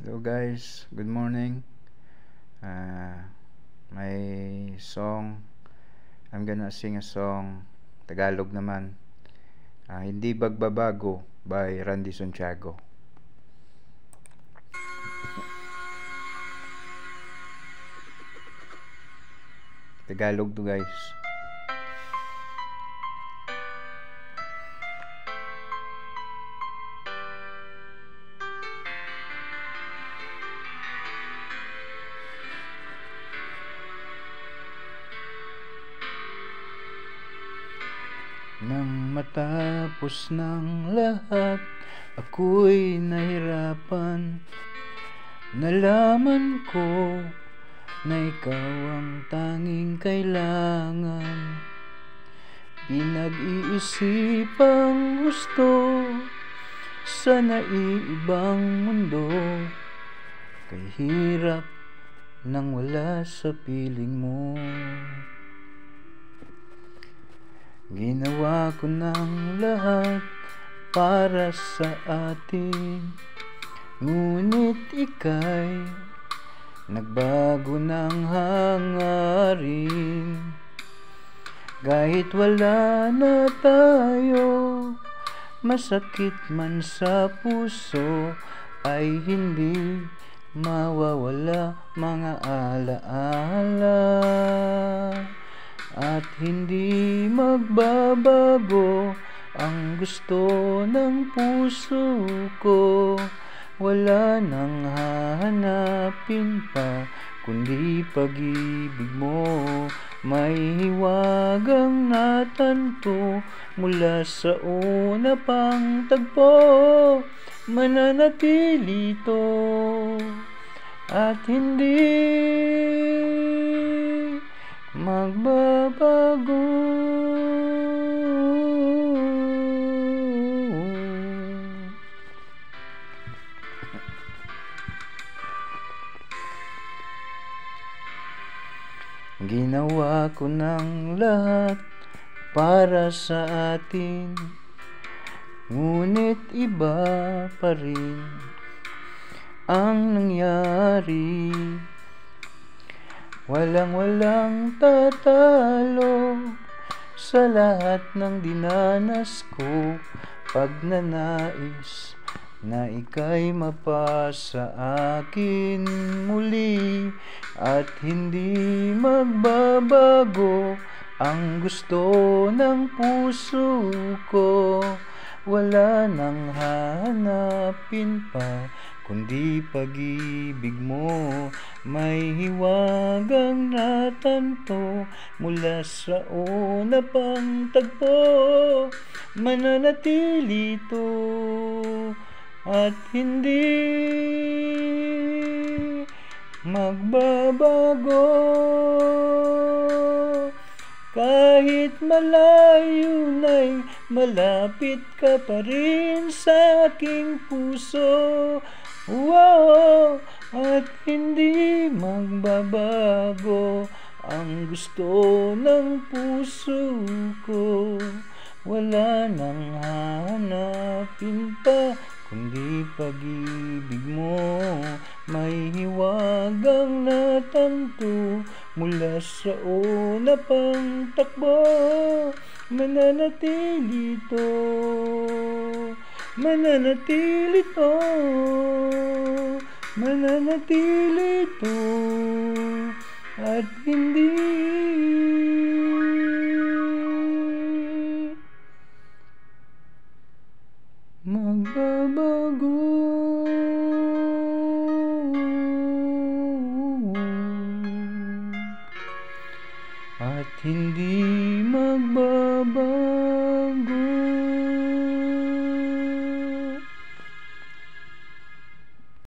Hello guys, good morning. My song, I'm gonna sing a song, Tagalog naman. Hindi Bagbabago by Randy Santiago. Tagalog to guys. Nang matapos ng lahat, ako'y nahirapan. Nalaman ko na ikaw ang tanging kailangan. Pinag-iisipang gusto sa naiibang mundo, kay hirap nang wala sa piling mo. Ginawa ko ng lahat para sa atin, ngunit ika'y nagbago ng hangarin. Kahit wala na tayo, masakit man sa puso, ay hindi mawawala mga alaala. At hindi magbabago ang gusto ng puso ko. Wala nang hahanapin pa kundi pag-ibig mo. May hiwagang natanto mula sa una pang tagpo. Mananatili ito at hindi magbabago. Ginawa ko ng lahat para sa atin, ngunit iba pa rin ang nangyari. Walang tatalo sa lahat ng dinanas ko, pagnanais na ika'y mapasa akin muli. At hindi magbabago ang gusto ng puso ko. Wala nang hahanapin pa kundi pag-ibig mo. May hiwagang natanto mula sa una pang tagpo. Mananatili ito at hindi magbabago. Kahit malayo na'y malapit ka pa rin sa aking puso. Wow! At hindi magbabago ang gusto ng puso ko. Wala nang hahanapin pa kundi pag-ibig mo. May hiwagang natanto mula sa una pang takbo. Mananatili ito, mananatili ito, mananatili ito, at hindi magbabago. At hindi magbabago.